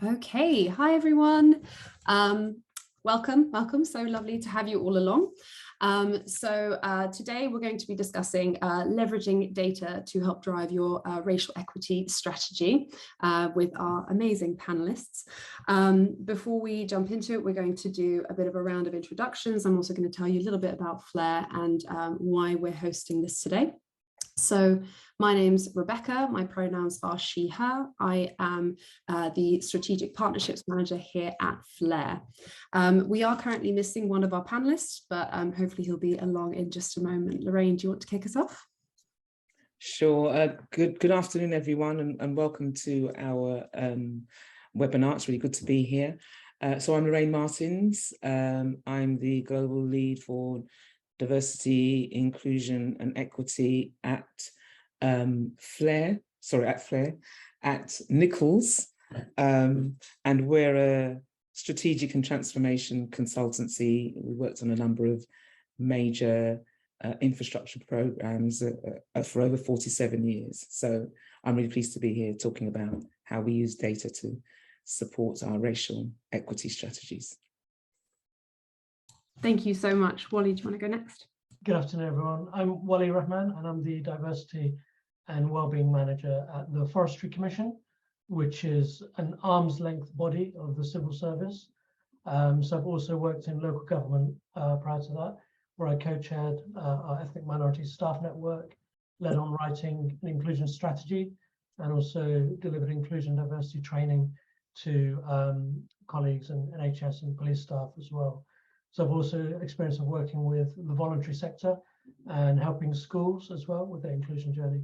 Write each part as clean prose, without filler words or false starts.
Okay, hi everyone. Welcome. So lovely to have you all along. Today we're going to be discussing leveraging data to help drive your racial equity strategy with our amazing panelists. Before we jump into it, we're going to do a bit of a round of introductions. I'm also going to tell you a little bit about Flare and why we're hosting this today. So my name's Rebecca, my pronouns are she, her. I am the Strategic Partnerships Manager here at Flare. We are currently missing one of our panelists, but hopefully he'll be along in just a moment. Lorraine, do you want to kick us off? Sure. Good afternoon, everyone, and welcome to our webinar. It's really good to be here. So I'm Lorraine Martins. I'm the Global Lead for Diversity, Inclusion and Equity at Flare, at Nichols. And we're a strategic and transformation consultancy. We worked on a number of major infrastructure programs for over 47 years. So I'm really pleased to be here talking about how we use data to support our racial equity strategies. Thank you so much. Wally, do you want to go next? Good afternoon, everyone. I'm Wally Rahman, and I'm the Diversity and Wellbeing Manager at the Forestry Commission, which is an arm's length body of the civil service. So I've also worked in local government prior to that, where I co-chaired our ethnic minority staff network, led on writing an inclusion strategy, and also delivered inclusion and diversity training to colleagues and NHS and police staff as well. So I've also experience of working with the voluntary sector and helping schools as well with their inclusion journey.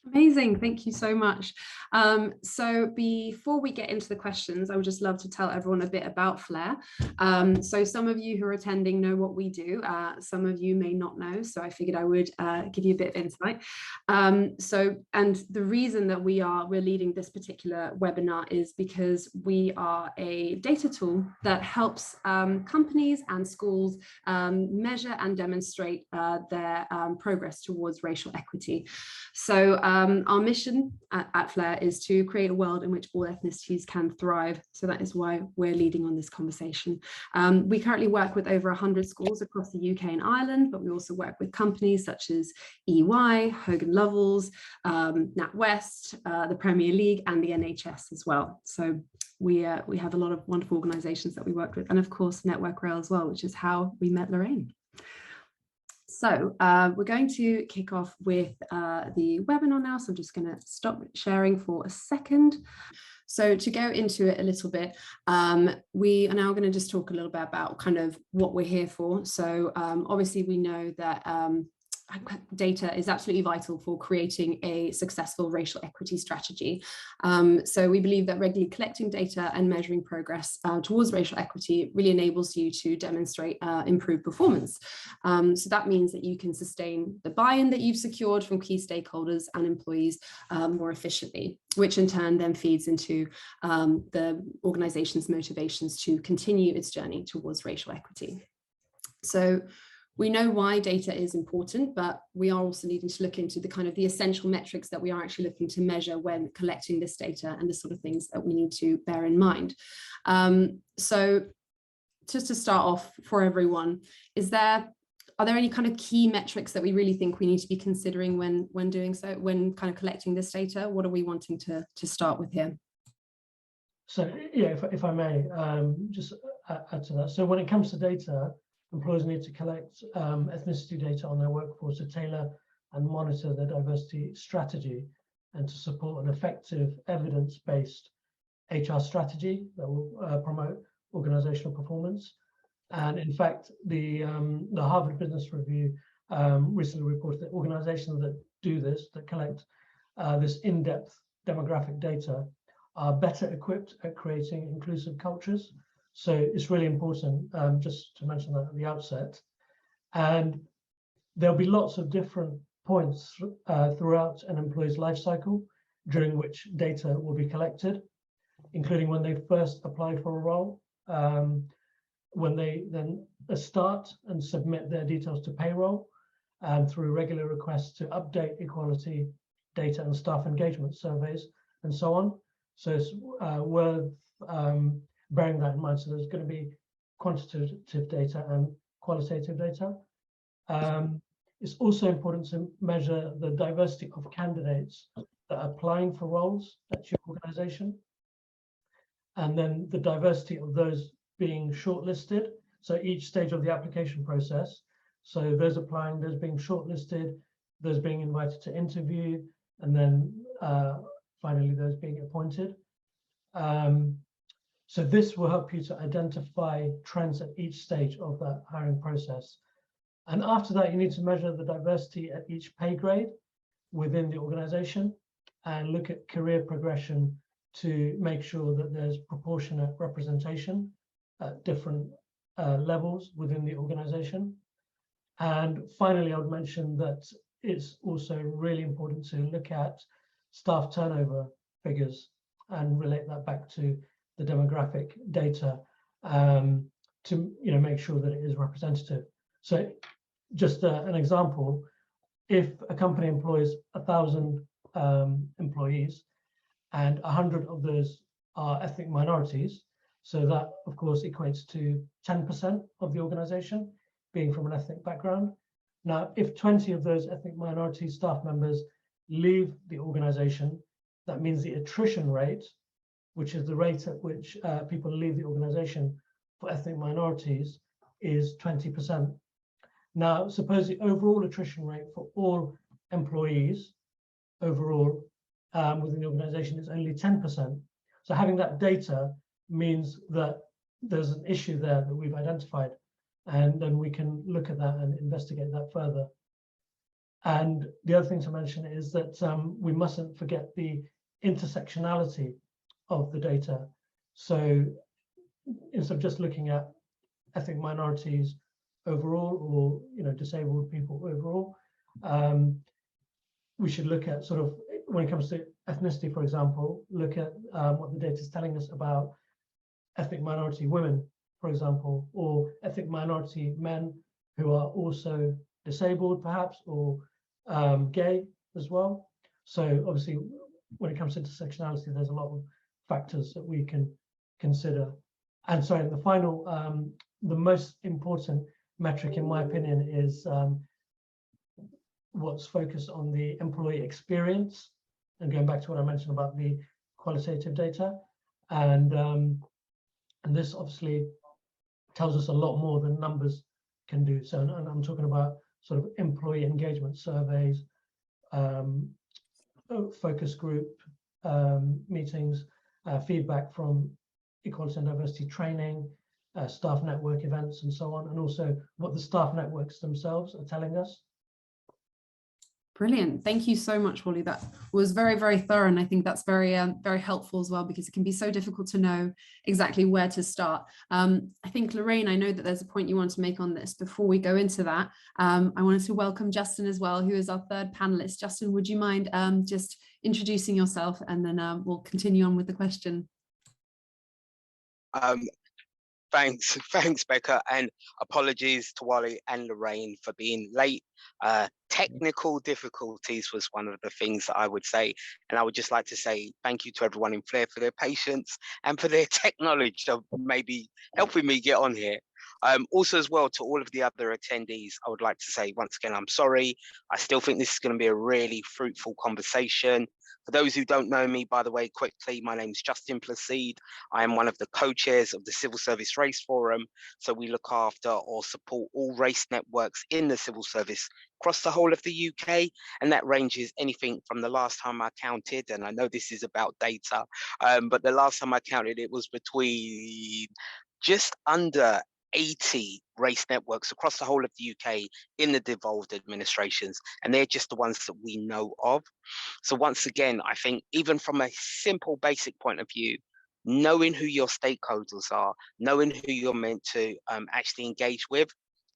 Amazing, thank you so much. So before we get into the questions, I would just love to tell everyone a bit about Flare. So some of you who are attending know what we do, some of you may not know, so I figured I would give you a bit of insight. And the reason that we're leading this particular webinar is because we are a data tool that helps companies and schools measure and demonstrate their progress towards racial equity. So our mission at Flare is to create a world in which all ethnicities can thrive. So that is why we're leading on this conversation. We currently work with over 100 schools across the UK and Ireland, but we also work with companies such as EY, Hogan Lovells, NatWest, the Premier League and the NHS as well. So we have a lot of wonderful organisations that we work with, and of course Network Rail as well, which is how we met Lorraine. So we're going to kick off with the webinar now. So I'm just going to stop sharing for a second. So to go into it a little bit, we are now going to just talk a little bit about kind of what we're here for. So obviously we know that data is absolutely vital for creating a successful racial equity strategy. So we believe that regularly collecting data and measuring progress towards racial equity really enables you to demonstrate improved performance. So that means that you can sustain the buy-in that you've secured from key stakeholders and employees more efficiently, which in turn then feeds into the organization's motivations to continue its journey towards racial equity. So we know why data is important, but we are also needing to look into the essential metrics that we are actually looking to measure when collecting this data and the sort of things that we need to bear in mind. So just to start off for everyone, are there any kind of key metrics that we really think we need to be considering when doing so, when kind of collecting this data? What are we wanting to start with here? So yeah, if I may just add to that. So when it comes to data, employers need to collect ethnicity data on their workforce to tailor and monitor their diversity strategy and to support an effective evidence-based HR strategy that will promote organizational performance. And in fact, the Harvard Business Review recently reported that organizations that do this, that collect this in-depth demographic data, are better equipped at creating inclusive cultures. So it's really important, just to mention that at the outset. And there'll be lots of different points throughout an employee's life cycle during which data will be collected, including when they first apply for a role, when they then start and submit their details to payroll, and through regular requests to update equality data and staff engagement surveys, and so on. So it's worth bearing that in mind. So there's going to be quantitative data and qualitative data. It's also important to measure the diversity of candidates that are applying for roles at your organization, and then the diversity of those being shortlisted. So each stage of the application process. So those applying, those being shortlisted, those being invited to interview, and then finally those being appointed. So this will help you to identify trends at each stage of that hiring process. And after that, you need to measure the diversity at each pay grade within the organization and look at career progression to make sure that there's proportionate representation at different levels within the organization. And finally, I would mention that it's also really important to look at staff turnover figures and relate that back to the demographic data to make sure that it is representative. So just an example, if a company employs 1,000 employees and 100 of those are ethnic minorities, so that of course equates to 10% of the organization being from an ethnic background. Now, if 20 of those ethnic minority staff members leave the organization, that means the attrition rate, which is the rate at which people leave the organization for ethnic minorities, is 20%. Now, suppose the overall attrition rate for all employees overall within the organization is only 10%. So having that data means that there's an issue there that we've identified, and then we can look at that and investigate that further. And the other thing to mention is that we mustn't forget the intersectionality of the data. So instead of just looking at ethnic minorities overall, or disabled people overall, we should look at sort of, when it comes to ethnicity, for example, look at what the data is telling us about ethnic minority women, for example, or ethnic minority men who are also disabled, perhaps, or gay as well. So obviously, when it comes to intersectionality, there's a lot of factors that we can consider. And sorry, the final, the most important metric, in my opinion, is what's focused on the employee experience. And going back to what I mentioned about the qualitative data, and this obviously tells us a lot more than numbers can do. So, and I'm talking about sort of employee engagement surveys, focus group meetings, feedback from equality and diversity training, staff network events, and so on, and also what the staff networks themselves are telling us. Brilliant. Thank you so much, Wally. That was very, very thorough. And I think that's very, very helpful as well, because it can be so difficult to know exactly where to start. I think, Lorraine, I know that there's a point you want to make on this. Before we go into that, I wanted to welcome Justin as well, who is our third panelist. Justin, would you mind just introducing yourself, and then we'll continue on with the question. Thanks, Becca, and apologies to Wally and Lorraine for being late. Technical difficulties was one of the things that I would say, and I would just like to say thank you to everyone in Flare for their patience and for their tech knowledge of maybe helping me get on here. Also as well, to all of the other attendees, I would like to say once again, I'm sorry. I still think this is going to be a really fruitful conversation. For those who don't know me, by the way, quickly, my name is Justin Placide. I am one of the co-chairs of the Civil Service Race Forum. So we look after or support all race networks in the civil service across the whole of the UK. And that ranges anything from, the last time I counted, and I know this is about data, but the last time I counted, it was between just under 80 race networks across the whole of the UK in the devolved administrations, and they're just the ones that we know of. So once again, I think even from a simple basic point of view, knowing who your stakeholders are, knowing who you're meant to actually engage with,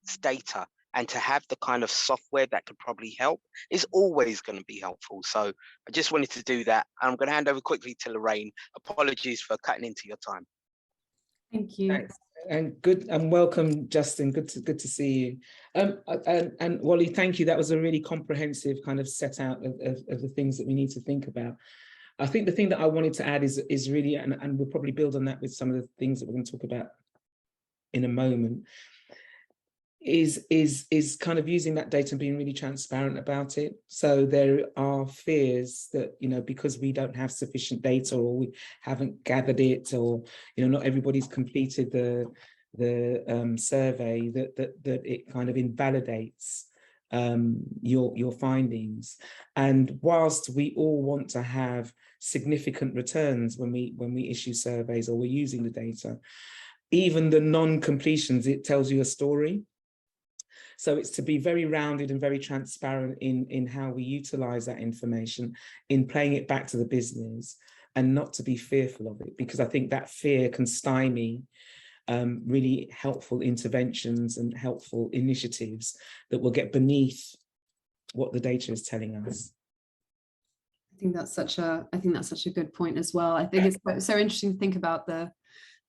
it's data, and to have the kind of software that could probably help is always going to be helpful. So I just wanted to do that. I'm going to hand over quickly to Lorraine. Apologies for cutting into your time. Thank you. Thanks. And good and welcome, Justin. Good to see you. And Wally, thank you. That was a really comprehensive kind of set out of the things that we need to think about. I think the thing that I wanted to add is really, and we'll probably build on that with some of the things that we're going to talk about in a moment, is kind of using that data and being really transparent about it. So there are fears that, you know, because we don't have sufficient data, or we haven't gathered it, or, you know, not everybody's completed the survey, that it kind of invalidates your findings. And whilst we all want to have significant returns when we issue surveys or we're using the data, even the non-completions, it tells you a story. So it's to be very rounded and very transparent in how we utilize that information, in playing it back to the business, and not to be fearful of it, because I think that fear can stymie really helpful interventions and helpful initiatives that will get beneath what the data is telling us. I think that's such a good point as well. I think it's so interesting to think about the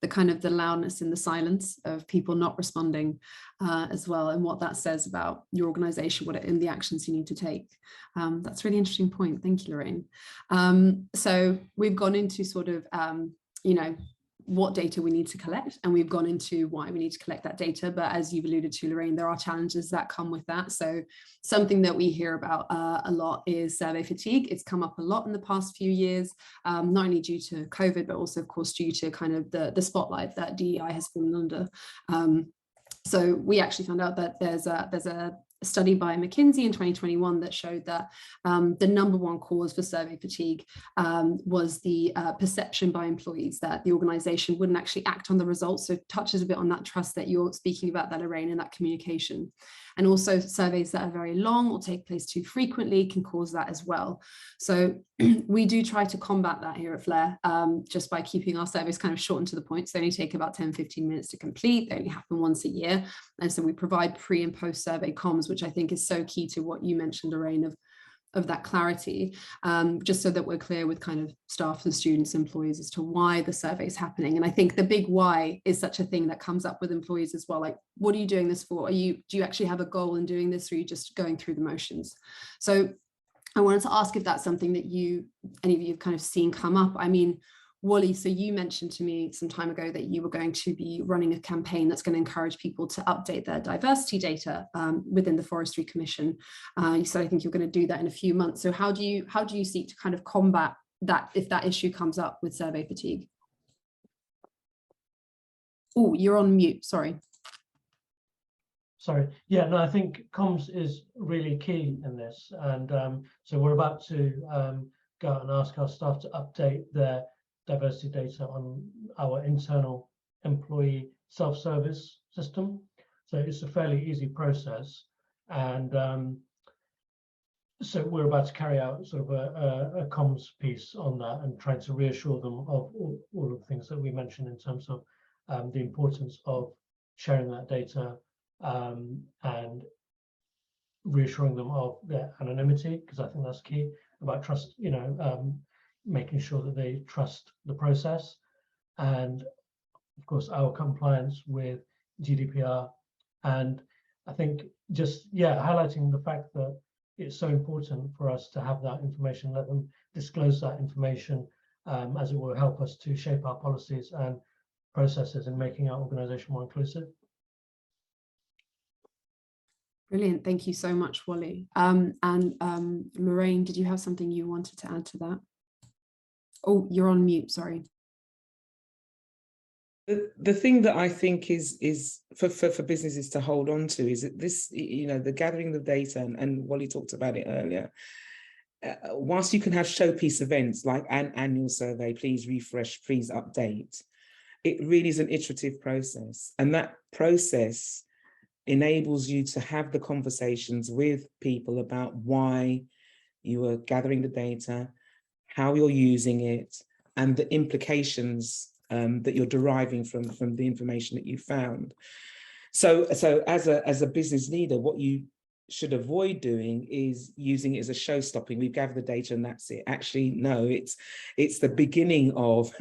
kind of the loudness in the silence of people not responding as well, and what that says about your organization, in the actions you need to take. That's a really interesting point. Thank you, Lorraine. So we've gone into sort of, you know, what data we need to collect, and we've gone into why we need to collect that data. But as you've alluded to, Lorraine, there are challenges that come with that. So something that we hear about a lot is survey fatigue. It's come up a lot in the past few years, not only due to COVID, but also, of course, due to kind of the spotlight that DEI has fallen under. So we actually found out that there's a study by McKinsey in 2021 that showed that the #1 cause for survey fatigue was the perception by employees that the organization wouldn't actually act on the results. So it touches a bit on that trust that you're speaking about, that Lorraine, and that communication. And also surveys that are very long or take place too frequently can cause that as well. So we do try to combat that here at Flare, just by keeping our surveys kind of short and to the point. So they only take about 10-15 minutes to complete. They only happen once a year. And so we provide pre and post survey comms, which I think is so key to what you mentioned, Lorraine, of that clarity, just so that we're clear with kind of staff and students, employees, as to why the survey is happening. And I think the big why is such a thing that comes up with employees as well. Like, what are you doing this for? Do you actually have a goal in doing this, or are you just going through the motions? So I wanted to ask if that's something that any of you have kind of seen come up. I mean, Wally, so you mentioned to me some time ago that you were going to be running a campaign that's going to encourage people to update their diversity data within the Forestry Commission. You said I think you're going to do that in a few months. So how do you seek to kind of combat that if that issue comes up with survey fatigue? Oh, you're on mute, sorry. Sorry. Yeah, no, I think comms is really key in this. And so we're about to go out and ask our staff to update their diversity data on our internal employee self-service system. So it's a fairly easy process. And so we're about to carry out sort of a comms piece on that, and trying to reassure them of all of the things that we mentioned in terms of the importance of sharing that data, and reassuring them of their anonymity, because I think that's key, about trust, you know, making sure that they trust the process, and of course our compliance with GDPR. And I think just, yeah, highlighting the fact that it's so important for us to have that information, let them disclose that information, as it will help us to shape our policies and processes in making our organization more inclusive. Brilliant, thank you so much, Wally. And Lorraine, did you have something you wanted to add to that? Oh, you're on mute, sorry. The thing that I think is for businesses to hold on to is that this, you know, the gathering of data, and Wally talked about it earlier. Whilst you can have showpiece events like an annual survey, please refresh, please update, it really is an iterative process. And that process enables you to have the conversations with people about why you are gathering the data, how you're using it, and the implications that you're deriving from the information that you found. So as a business leader, what you should avoid doing is using it as a show stopping. We've gathered the data and that's it. Actually, no, it's the beginning of,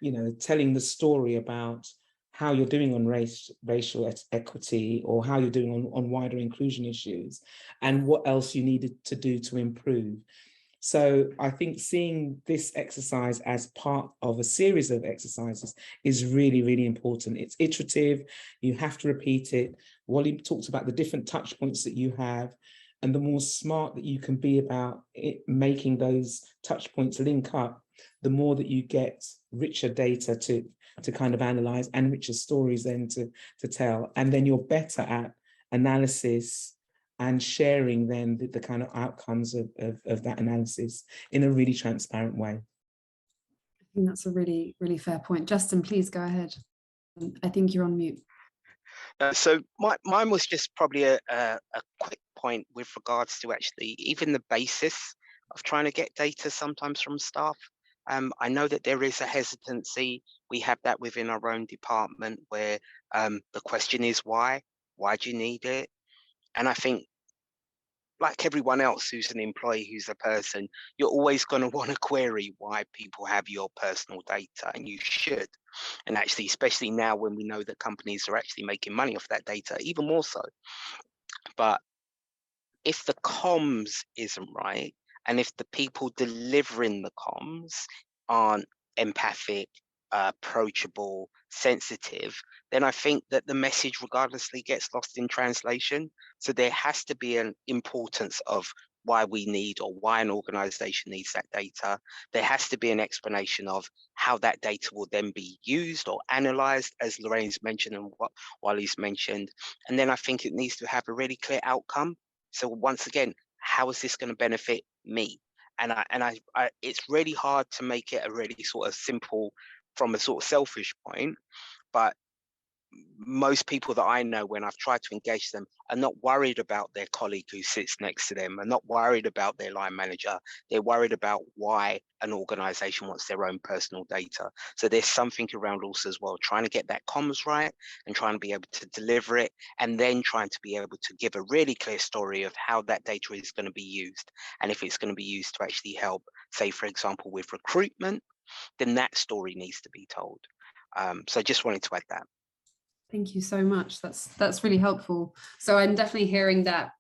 you know, telling the story about how you're doing on racial equity, or how you're doing on wider inclusion issues, and what else you needed to do to improve. So I think seeing this exercise as part of a series of exercises is really, really important. It's iterative. You have to repeat it. Wally talked about the different touch points that you have, and the more smart that you can be about it, making those touch points link up, the more that you get richer data to kind of analyze, and richer stories then to tell. And then you're better at analysis and sharing then the kind of outcomes of that analysis in a really transparent way. I think that's a really, really fair point. Justin, please go ahead. I think you're on mute. So mine was just probably a quick point with regards to actually even the basis of trying to get data sometimes from staff. I know that there is a hesitancy. We have that within our own department where the question is why? Why do you need it? And I think, like everyone else who's an employee, who's a person, you're always going to want to query why people have your personal data, and you should. And actually, especially now when we know that companies are actually making money off that data, even more so. But if the comms isn't right, and if the people delivering the comms aren't empathic, approachable, sensitive, then I think that the message regardlessly gets lost in translation. So there has to be an importance of why we need, or why an organization needs that data. There has to be an explanation of how that data will then be used or analyzed, as Lorraine's mentioned and what Wally's mentioned. And then I think it needs to have a really clear outcome. So once again, how is this going to benefit me? And it's really hard to make it a really sort of simple from a sort of selfish point, but most people that I know, when I've tried to engage them, are not worried about their colleague who sits next to them, are not worried about their line manager. They're worried about why an organization wants their own personal data. So there's something around also as well, trying to get that comms right and trying to be able to deliver it, and then trying to be able to give a really clear story of how that data is going to be used. And if it's going to be used to actually help, say, for example, with recruitment, then that story needs to be told. So I just wanted to add that. Thank you so much. That's really helpful. So I'm definitely hearing that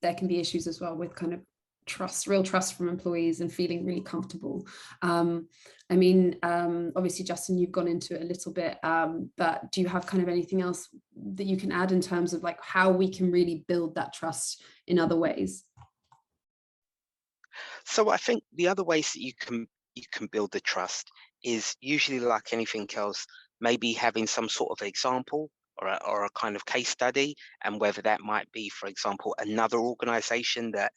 there can be issues as well with kind of trust, real trust from employees, and feeling really comfortable. I mean, obviously, Justin, you've gone into it a little bit, but do you have kind of anything else that you can add in terms of like how we can really build that trust in other ways? So I think the other ways that you can build the trust is usually, like anything else, maybe having some sort of example or a kind of case study, and whether that might be, for example, another organization that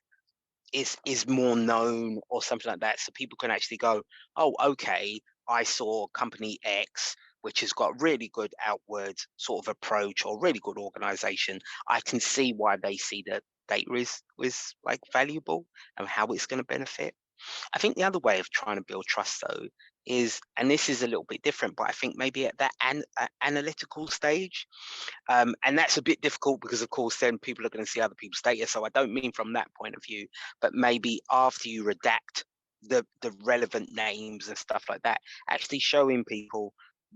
is more known or something like that, so people can actually go, oh, okay, I saw company X, which has got really good outward sort of approach, or really good organization. I can see why they see that data is like valuable and how it's going to benefit. I think the other way of trying to build trust, though, is, and this is a little bit different, but I think maybe at that analytical stage, and that's a bit difficult because, of course, then people are going to see other people's data. So I don't mean from that point of view, but maybe after you redact the relevant names and stuff like that, actually showing people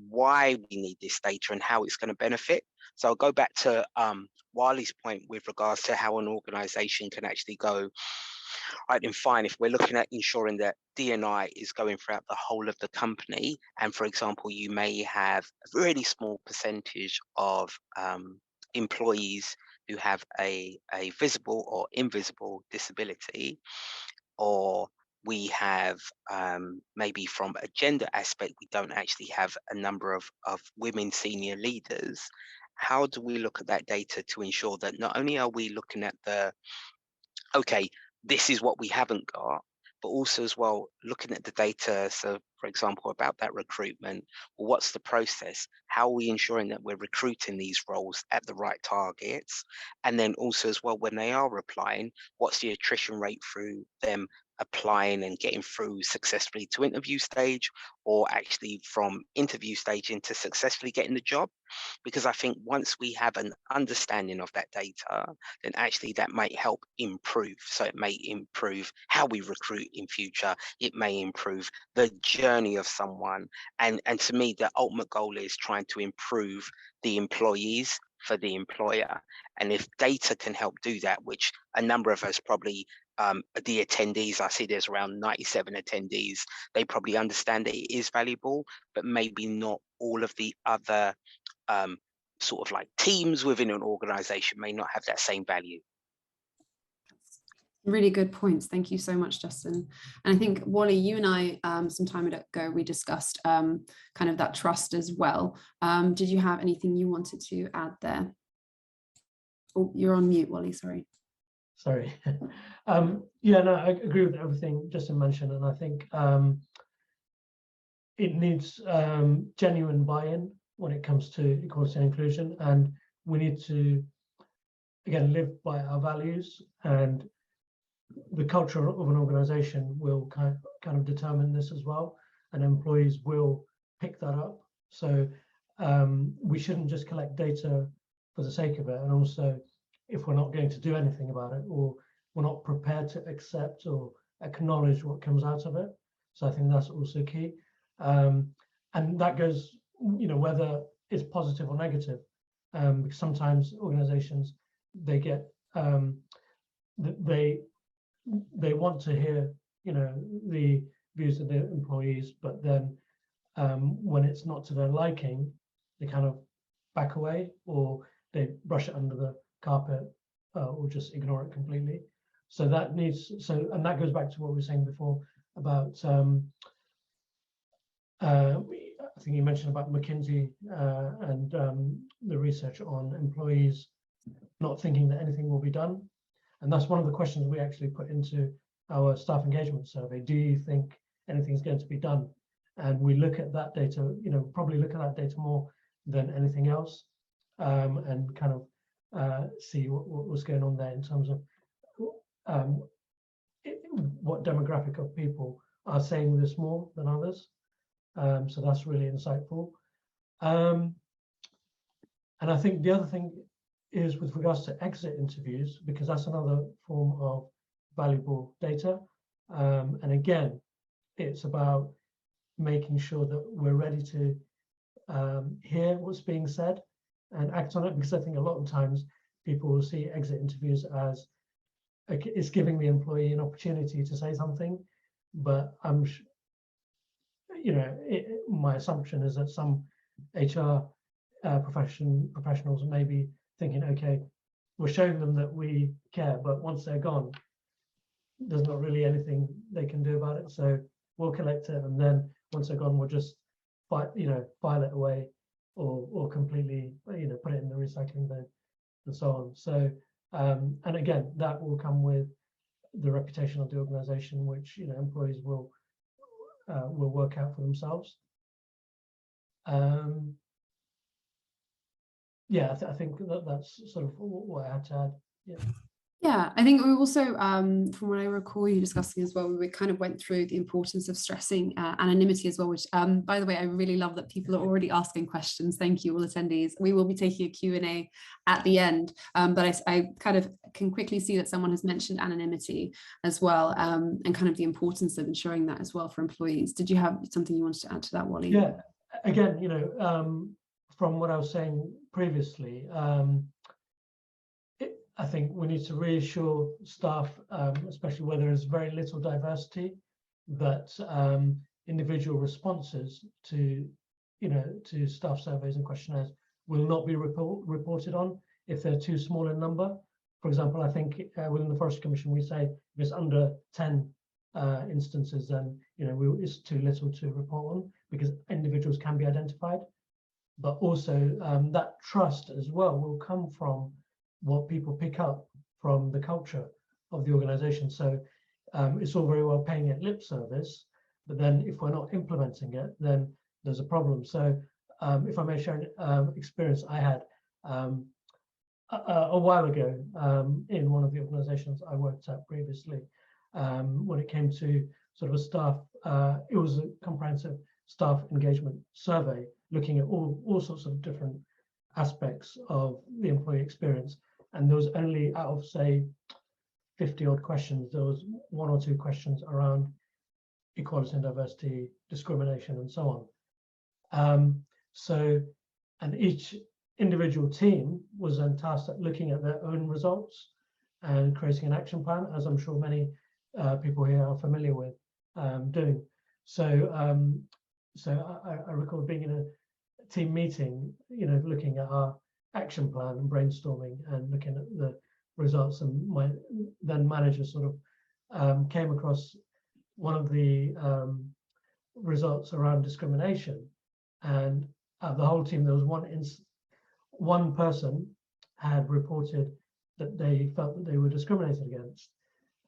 why we need this data and how it's going to benefit. So I'll go back to Wally's point with regards to how an organization can actually go, right, then fine, if we're looking at ensuring that D&I is going throughout the whole of the company, and for example, you may have a really small percentage of employees who have a visible or invisible disability, or we have maybe from a gender aspect, we don't actually have a number of women senior leaders. How do we look at that data to ensure that not only are we looking at the, okay, this is what we haven't got, but also as well looking at the data. So for example, about that recruitment, well, what's the process? How are we ensuring that we're recruiting these roles at the right targets? And then also as well, when they are applying, what's the attrition rate through them applying and getting through successfully to interview stage, or actually from interview stage into successfully getting the job? Because I think once we have an understanding of that data, then actually that might help improve. So it may improve how we recruit in future. It may improve the journey of someone. And to me, the ultimate goal is trying to improve the employees for the employer. And if data can help do that, which a number of us probably the attendees, I see there's around 97 attendees, they probably understand that it is valuable, but maybe not all of the other sort of like teams within an organization may not have that same value. Really good points. Thank you so much, Justin. And I think, Wally, you and I, some time ago, we discussed kind of that trust as well. Did you have anything you wanted to add there? Oh, you're on mute, Wally, sorry. Sorry. Yeah, no, I agree with everything Justin mentioned, and I think it needs genuine buy-in when it comes to equality and inclusion, and we need to, again, live by our values, and the culture of an organization will kind of determine this as well, and employees will pick that up. So we shouldn't just collect data for the sake of it, and also if we're not going to do anything about it, or we're not prepared to accept or acknowledge what comes out of it. So I think that's also key, and that goes, whether it's positive or negative, because sometimes organizations, they get they want to hear the views of their employees, but then when it's not to their liking, they kind of back away, or they brush it under the carpet, or just ignore it completely. So that needs, and that goes back to what we were saying before about I think you mentioned about McKinsey and the research on employees not thinking that anything will be done. And that's one of the questions we actually put into our staff engagement survey. Do you think anything's going to be done? And we look at that data, probably look at that data more than anything else, and kind of see what was going on there in terms of what demographic of people are saying this more than others. So that's really insightful. And I think the other thing is with regards to exit interviews, because that's another form of valuable data. And again, it's about making sure that we're ready to hear what's being said and act on it, because I think a lot of times people will see exit interviews as it's giving the employee an opportunity to say something, but my assumption is that some HR professionals may be thinking, okay, we're showing them that we care, but once they're gone, there's not really anything they can do about it. So we'll collect it, and then once they're gone, we'll just file it away, or completely, put it in the recycling bin, and so on. So, and again, that will come with the reputation of the organization, which employees will work out for themselves. Yeah, I think that's sort of what I had to add. Yeah, I think we also, from what I recall you discussing as well, we kind of went through the importance of stressing anonymity as well, which, by the way, I really love that people are already asking questions. Thank you, all attendees. We will be taking a Q&A at the end, but I kind of can quickly see that someone has mentioned anonymity as well, and kind of the importance of ensuring that as well for employees. Did you have something you wanted to add to that, Wally? Yeah, again, from what I was saying previously, I think we need to reassure staff, especially where there is very little diversity, that individual responses to staff surveys and questionnaires will not be reported on if they're too small in number. For example, I think within the Forestry Commission, we say if it's under 10 instances, then it's too little to report on, because individuals can be identified. But also that trust as well will come from what people pick up from the culture of the organization. So it's all very well paying it lip service, but then if we're not implementing it, then there's a problem. So if I may share an experience I had a while ago in one of the organizations I worked at previously, when it came to sort of a staff, it was a comprehensive staff engagement survey looking at all sorts of different aspects of the employee experience. And there was only, out of say 50 odd questions, there was 1 or 2 questions around equality and diversity, discrimination, and so on. And each individual team was then tasked at looking at their own results and creating an action plan, as I'm sure many people here are familiar with doing. So, I recall being in a team meeting, looking at our action plan and brainstorming and looking at the results, and my then manager sort of came across one of the results around discrimination, and the whole team, there was one person had reported that they felt that they were discriminated against,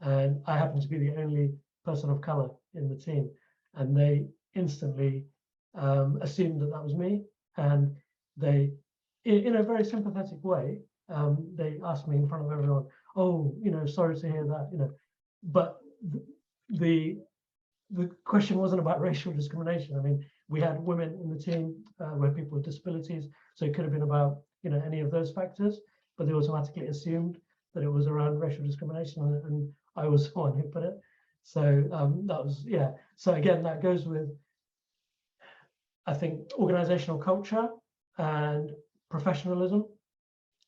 and I happened to be the only person of color in the team, and they instantly assumed that that was me, and they, in a very sympathetic way, they asked me in front of everyone, "Oh, sorry to hear that," but the question wasn't about racial discrimination. I mean, we had women in the team, we had people with disabilities, so it could have been about any of those factors, but they automatically assumed that it was around racial discrimination, and I was the one who put it. So that was, yeah. So again, that goes with, I think, organizational culture and professionalism,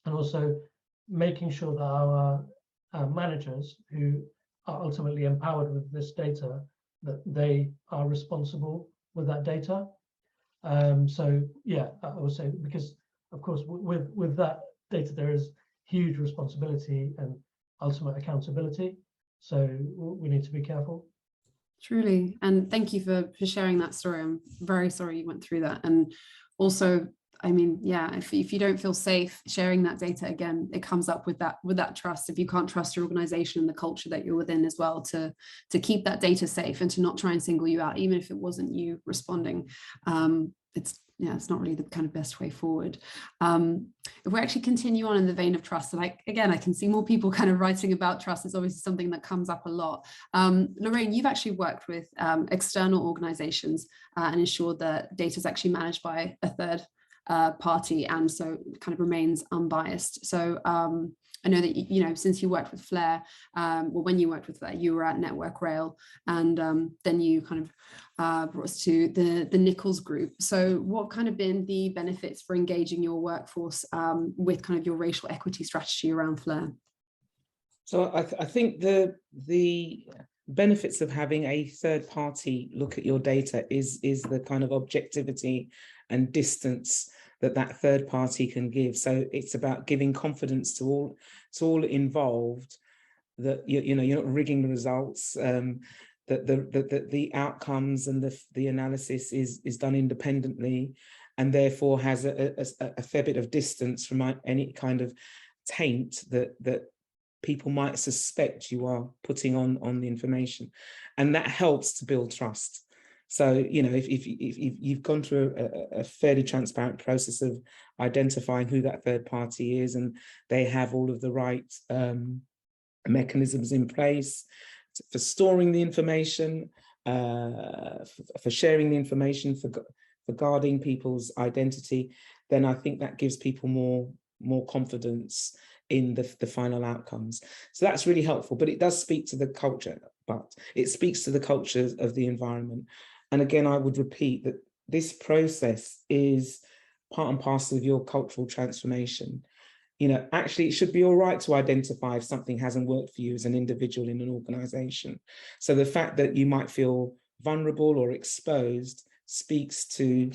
and also making sure that our managers who are ultimately empowered with this data, that they are responsible with that data. So yeah, I would say, because of course with that data there is huge responsibility and ultimate accountability. So we need to be careful. Truly. And thank you for sharing that story. I'm very sorry you went through that. And also, I mean, yeah, if you don't feel safe sharing that data, again, it comes up with that trust. If you can't trust your organization and the culture that you're within as well, to keep that data safe and to not try and single you out, even if it wasn't you responding, it's not really the kind of best way forward. If we actually continue on in the vein of trust, and I can see more people kind of writing about trust. It's obviously something that comes up a lot. Lorraine, you've actually worked with external organizations and ensured that data is actually managed by a third party, and so kind of remains unbiased. So I know that since you worked with Flare, when you worked with Flare, you were at Network Rail, and then you kind of brought us to the Nichols Group. So what kind of been the benefits for engaging your workforce with kind of your racial equity strategy around Flare? So I think the benefits of having a third party look at your data is the kind of objectivity and distance that third party can give. So it's about giving confidence to all involved that you're not rigging the results, that the outcomes and the analysis is done independently, and therefore has a fair bit of distance from any kind of taint that people might suspect you are putting on the information, and that helps to build trust. So, if you've gone through a fairly transparent process of identifying who that third party is, and they have all of the right mechanisms in place for storing the information, for sharing the information, for guarding people's identity, then I think that gives people more confidence in the final outcomes. So that's really helpful, but it does speak to the culture, but it speaks to the cultures of the environment. And again, I would repeat that this process is part and parcel of your cultural transformation. Actually, it should be all right to identify if something hasn't worked for you as an individual in an organization. So the fact that you might feel vulnerable or exposed speaks to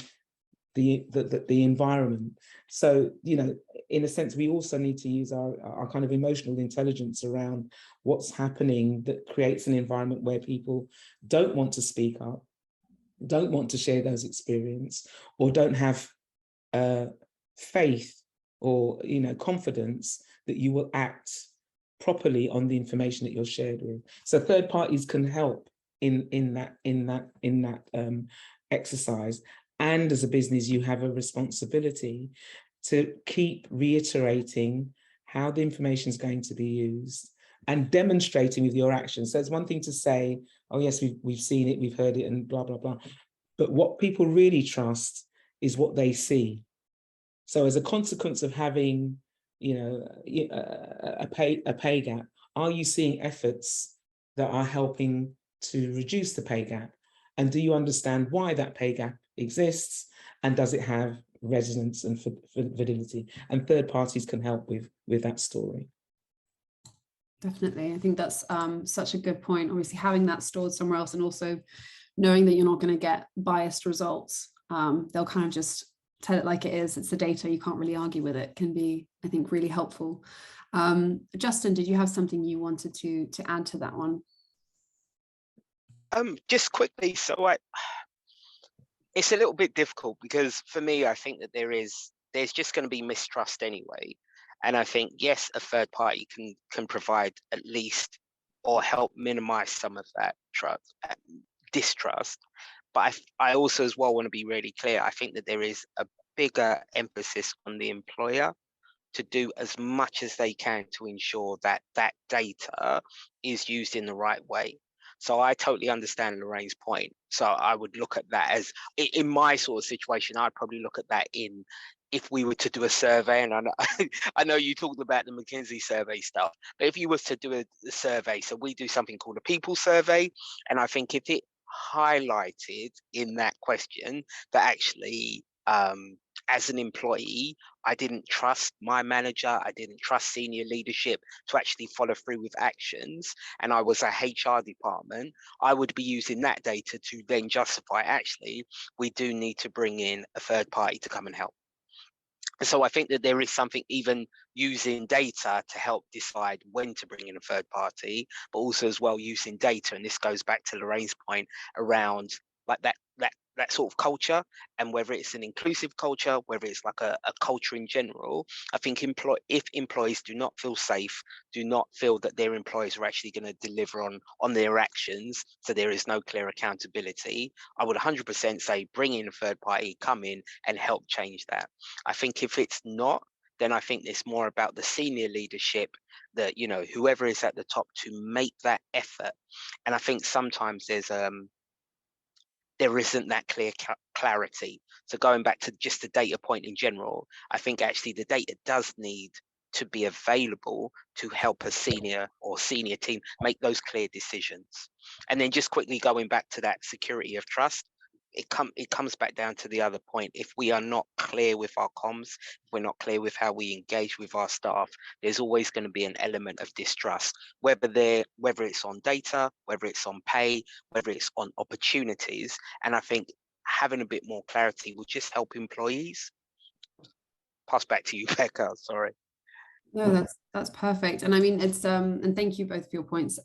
the environment. So, in a sense, we also need to use our kind of emotional intelligence around what's happening that creates an environment where people don't want to speak up, don't want to share those experiences, or don't have faith or confidence that you will act properly on the information that you're shared with. So third parties can help in that exercise. And as a business, you have a responsibility to keep reiterating how the information is going to be used and demonstrating with your actions. So it's one thing to say, oh yes, we've seen it, we've heard it, and blah, blah, blah. But what people really trust is what they see. So as a consequence of having, a pay gap, are you seeing efforts that are helping to reduce the pay gap? And do you understand why that pay gap exists? And does it have resonance and validity? And third parties can help with that story. Definitely. I think that's such a good point. Obviously, having that stored somewhere else and also knowing that you're not going to get biased results, they'll kind of just tell it like it is. It's the data, you can't really argue with it, can be, I think, really helpful. Justin, did you have something you wanted to add to that one? Just quickly, so it's a little bit difficult because for me, I think that there's just going to be mistrust anyway. And I think, yes, a third party can provide at least or help minimize some of that distrust. But I also as well want to be really clear. I think that there is a bigger emphasis on the employer to do as much as they can to ensure that that data is used in the right way. So I totally understand Lorraine's point. So I would look at that as, in my sort of situation, I'd probably look at that in, if we were to do a survey, and I know you talked about the McKinsey survey stuff, but if you was to do a survey, so we do something called a people survey, and I think if it highlighted in that question that actually, as an employee, I didn't trust my manager, I didn't trust senior leadership to actually follow through with actions, and I was a HR department, I would be using that data to then justify, actually, we do need to bring in a third party to come and help. So I think that there is something even using data to help decide when to bring in a third party, but also as well using data. And this goes back to Lorraine's point around like that sort of culture, and whether it's an inclusive culture, whether it's like a culture in general. I think if employees do not feel safe, do not feel that their employers are actually going to deliver on their actions, so there is no clear accountability, I would 100% say bring in a third party, come in and help change that. I think if it's not, then I think it's more about the senior leadership, that, you know, whoever is at the top to make that effort. And I think sometimes there isn't that clear clarity. So going back to just the data point in general, I think actually the data does need to be available to help a senior team make those clear decisions. And then just quickly going back to that security of trust, it comes back down to the other point. If we are not clear with our comms, if we're not clear with how we engage with our staff, there's always going to be an element of distrust, whether it's on data, whether it's on pay, whether it's on opportunities. And I think having a bit more clarity will just help employees. Pass back to you, Becca. Sorry. No, that's perfect. And I mean, it's and thank you both for your points.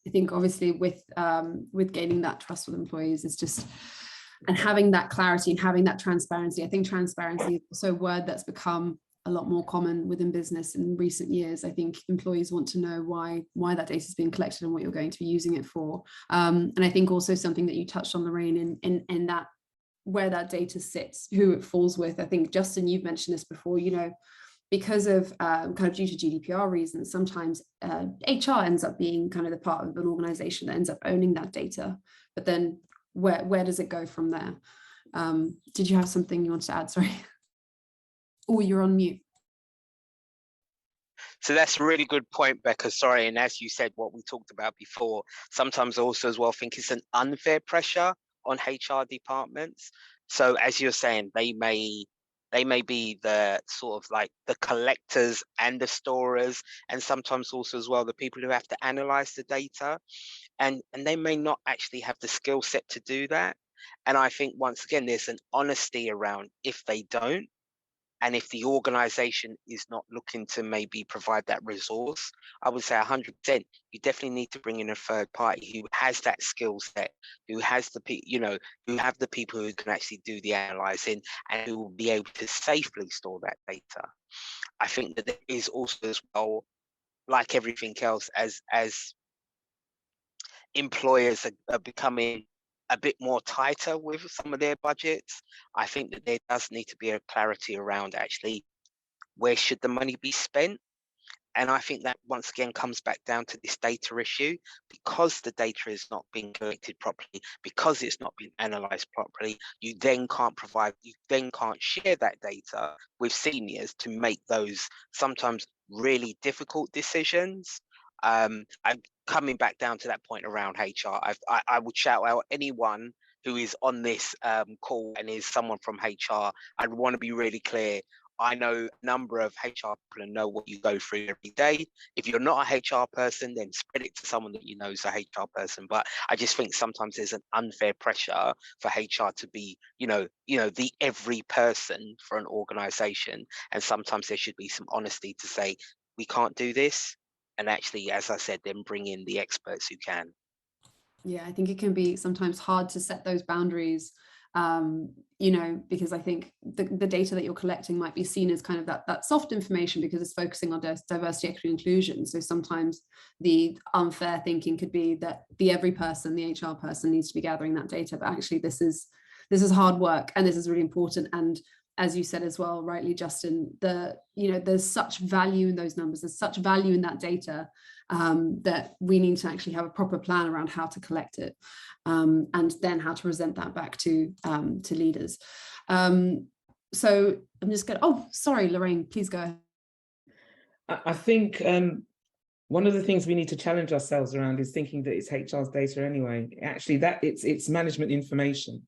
I think obviously with gaining that trust with employees is just, and having that clarity and having that transparency. I think transparency is also a word that's become a lot more common within business in recent years. I think employees want to know why that data is being collected and what you're going to be using it for. And I think also something that you touched on, Lorraine, in that where that data sits, who it falls with. I think, Justin, you've mentioned this before, you know, because of kind of due to GDPR reasons, sometimes HR ends up being kind of the part of an organization that ends up owning that data. But then where does it go from there? Did you have something you wanted to add? Sorry. Oh, you're on mute. So that's a really good point, Becca. Sorry. And as you said, what we talked about before, sometimes also as well, I think it's an unfair pressure on HR departments. So as you're saying, they may be the sort of like the collectors and the storers, and sometimes also as well the people who have to analyze the data, and they may not actually have the skill set to do that. And I think once again there's an honesty around, if they don't, and if the organization is not looking to maybe provide that resource, I would say 100%, you definitely need to bring in a third party who has that skill set, who has who have the people who can actually do the analyzing and who will be able to safely store that data. I think that there is also as well, like everything else, as employers are becoming a bit more tighter with some of their budgets, I think that there does need to be a clarity around actually where should the money be spent. And I think that once again comes back down to this data issue, because the data is not being collected properly, because it's not being analyzed properly, you then can't share that data with seniors to make those sometimes really difficult decisions. I'm coming back down to that point around HR. I would shout out anyone who is on this call and is someone from HR. I'd want to be really clear. I know a number of HR people and know what you go through every day. If you're not a HR person, then spread it to someone that you know is a HR person. But I just think sometimes there's an unfair pressure for HR to be, the every person for an organization. And sometimes there should be some honesty to say, we can't do this. And actually, as I said, then bring in the experts who can. Yeah, I think it can be sometimes hard to set those boundaries, because I think the data that you're collecting might be seen as kind of that soft information because it's focusing on diversity, equity, inclusion. So sometimes the unfair thinking could be that the HR person needs to be gathering that data, but actually this is hard work and this is really important. And as you said as well, rightly, Justin, there's such value in those numbers, there's such value in that data that we need to actually have a proper plan around how to collect it and then how to present that back to leaders. So I'm just going, oh, sorry, Lorraine, please go ahead. I think one of the things we need to challenge ourselves around is thinking that it's HR's data anyway. Actually, that it's management information.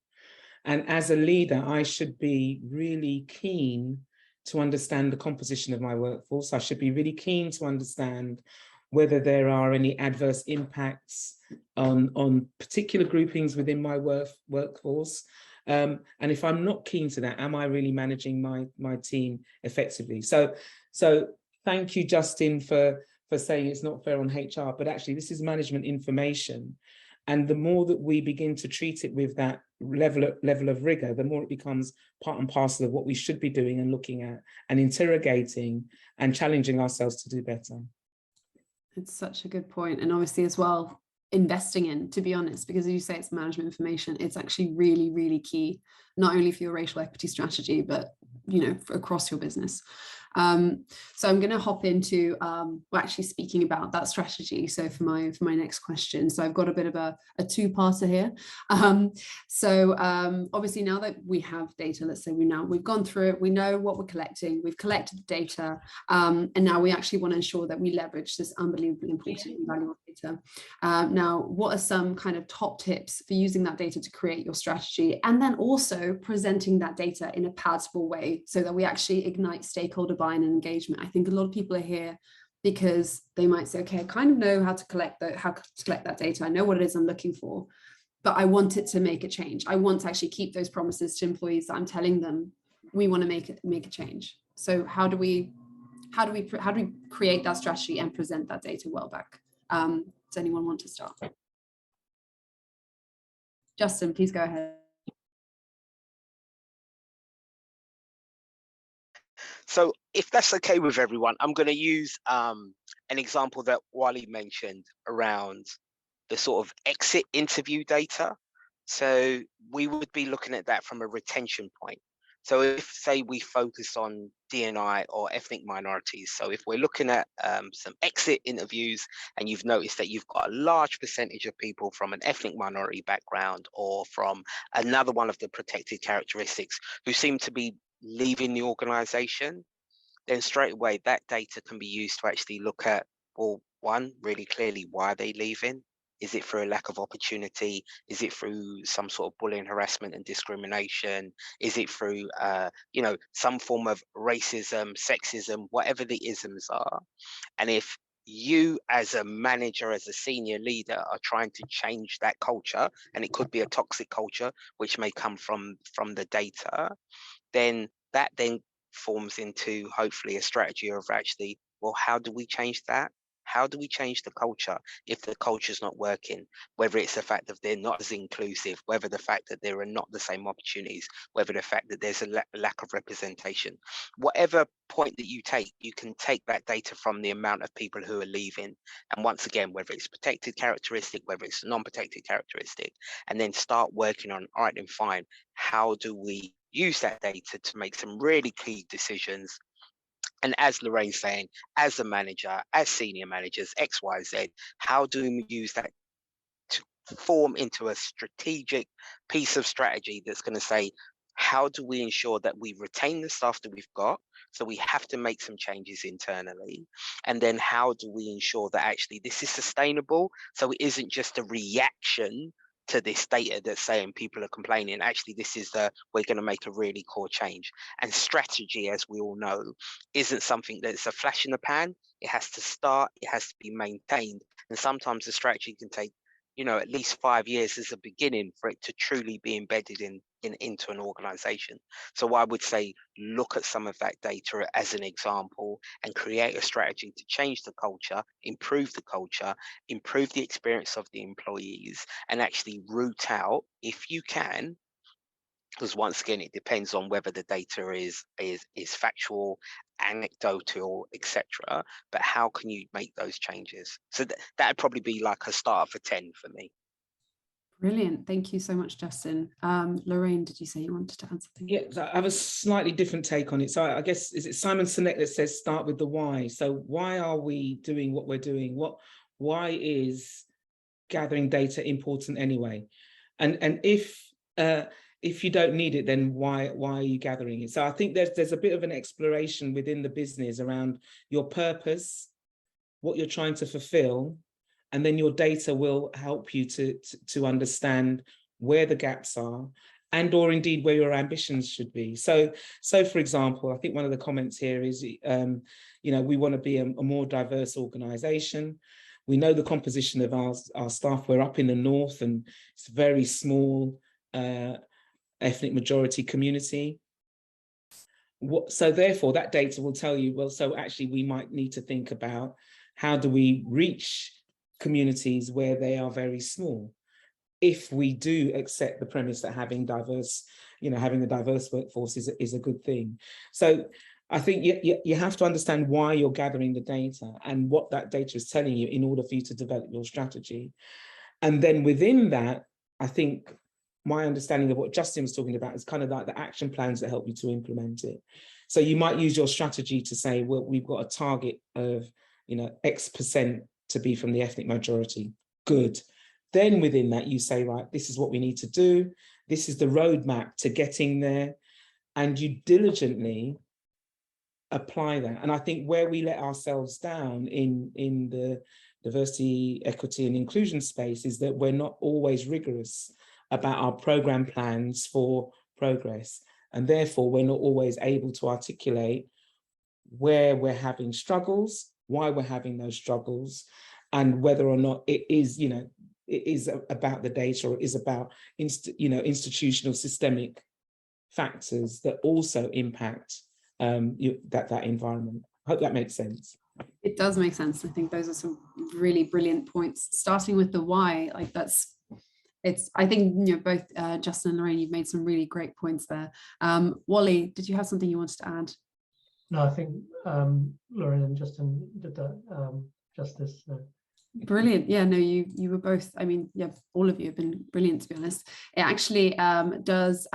And as a leader, I should be really keen to understand the composition of my workforce. I should be really keen to understand whether there are any adverse impacts on particular groupings within my workforce. And if I'm not keen to that, am I really managing my team effectively? So thank you, Justin, for saying it's not fair on HR, but actually this is management information. And the more that we begin to treat it with that level of rigor, the more it becomes part and parcel of what we should be doing and looking at and interrogating and challenging ourselves to do better. It's such a good point. And obviously as well, investing in, to be honest, because as you say, it's management information, it's actually really, really key, not only for your racial equity strategy, but across your business. So I'm going to hop into actually speaking about that strategy. So for my next question, so I've got a bit of a two-parter here. Obviously now that we have data, let's say we've gone through it, we know what we're collecting, we've collected the data, and now we actually want to ensure that we leverage this unbelievably important and valuable data. Now, what are some kind of top tips for using that data to create your strategy, and then also presenting that data in a palatable way so that we actually ignite stakeholder buy-in and engagement? I think a lot of people are here because they might say, okay, I kind of know how to collect that data. I know what it is I'm looking for, but I want it to make a change. I want to actually keep those promises to employees that I'm telling them we want to make a change. So how do we create that strategy and present that data well back? Does anyone want to start? Justin, please go ahead. So if that's okay with everyone, I'm going to use an example that Wally mentioned around the sort of exit interview data. So we would be looking at that from a retention point. So if, say, we focus on D&I or ethnic minorities, so if we're looking at some exit interviews and you've noticed that you've got a large percentage of people from an ethnic minority background or from another one of the protected characteristics who seem to be leaving the organization, then straight away that data can be used to actually look at, well, one, really clearly, why are they leaving? Is it through a lack of opportunity? Is it through some sort of bullying, harassment and discrimination? Is it through, some form of racism, sexism, whatever the isms are? And if you as a manager, as a senior leader are trying to change that culture, and it could be a toxic culture, which may come from the data, then that then forms into hopefully a strategy of actually, well, how do we change that? How do we change the culture if the culture is not working? Whether it's the fact that they're not as inclusive, whether the fact that there are not the same opportunities, whether the fact that there's a lack of representation. Whatever point that you can take that data from the amount of people who are leaving. And once again, whether it's protected characteristic, whether it's non-protected characteristic, and then start working on, all right, then fine, how do we use that data to make some really key decisions? And as Lorraine's saying, as a manager, as senior managers, X, Y, Z, how do we use that to form into a strategic piece of strategy that's going to say, how do we ensure that we retain the staff that we've got? So we have to make some changes internally. And then how do we ensure that actually this is sustainable? So it isn't just a reaction to this data that's saying people are complaining. Actually, this is we're going to make a really core change. And strategy, as we all know, isn't something that's a flash in the pan. It has to start, it has to be maintained. And sometimes the strategy can take, at least 5 years as a beginning for it to truly be embedded into an organization. So I would say, look at some of that data as an example and create a strategy to change the culture, improve the experience of the employees, and actually root out, if you can, because once again, it depends on whether the data is factual, anecdotal, etc. But how can you make those changes? So that'd probably be like a start for 10 for me. Brilliant. Thank you so much, Justin. Lorraine, did you say you wanted to add something? Yeah, I have a slightly different take on it. So I guess, is it Simon Sinek that says start with the why? So why are we doing what we're doing? Why is gathering data important anyway? And if you don't need it, then why are you gathering it? So I think there's a bit of an exploration within the business around your purpose, what you're trying to fulfill, and then your data will help you to understand where the gaps are, and or indeed where your ambitions should be. So for example, I think one of the comments here is, we want to be a more diverse organization. We know the composition of our staff. We're up in the north, and it's a very small ethnic majority community. So therefore, that data will tell you, well, so actually we might need to think about how do we reach communities where they are very small, if we do accept the premise that having a diverse workforce is a good thing. So I think you have to understand why you're gathering the data and what that data is telling you in order for you to develop your strategy. And then within that, I think my understanding of what Justin was talking about is kind of like the action plans that help you to implement it. So you might use your strategy to say, well, we've got a target of, X% to be from the ethnic majority. Good. Then within that, you say, right, this is what we need to do. This is the roadmap to getting there. And you diligently apply that. And I think where we let ourselves down in the diversity, equity, and inclusion space is that we're not always rigorous about our program plans for progress. And therefore, we're not always able to articulate where we're having struggles, why we're having those struggles, and whether or not it is, it is about the data, or it is about institutional systemic factors that also impact that environment. I hope that makes sense. It does make sense. I think those are some really brilliant points. Starting with the why, I think both Justin and Lorraine, you've made some really great points there. Wally, did you have something you wanted to add? No, I think Lorraine and Justin did that justice. Brilliant. Yeah, no, you were both, all of you have been brilliant, to be honest. It actually does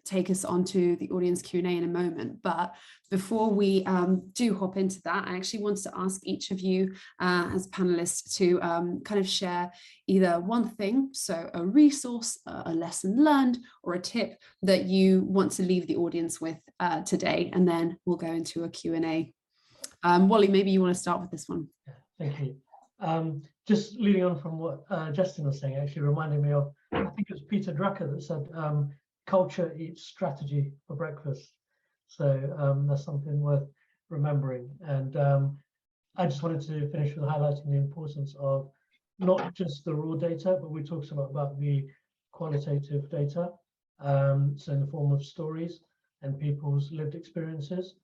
take us onto the audience Q&A in a moment. But before we do hop into that, I actually wanted to ask each of you as panelists to kind of share either one thing, so a resource, a lesson learned, or a tip that you want to leave the audience with today, and then we'll go into a Q&A. Wally, maybe you want to start with this one. Thank you. Just leading on from what Justin was saying, actually reminded me of, I think it was Peter Drucker that said, culture eats strategy for breakfast. So that's something worth remembering. And I just wanted to finish with highlighting the importance of not just the raw data, but we talked about the qualitative data, so in the form of stories and people's lived experiences.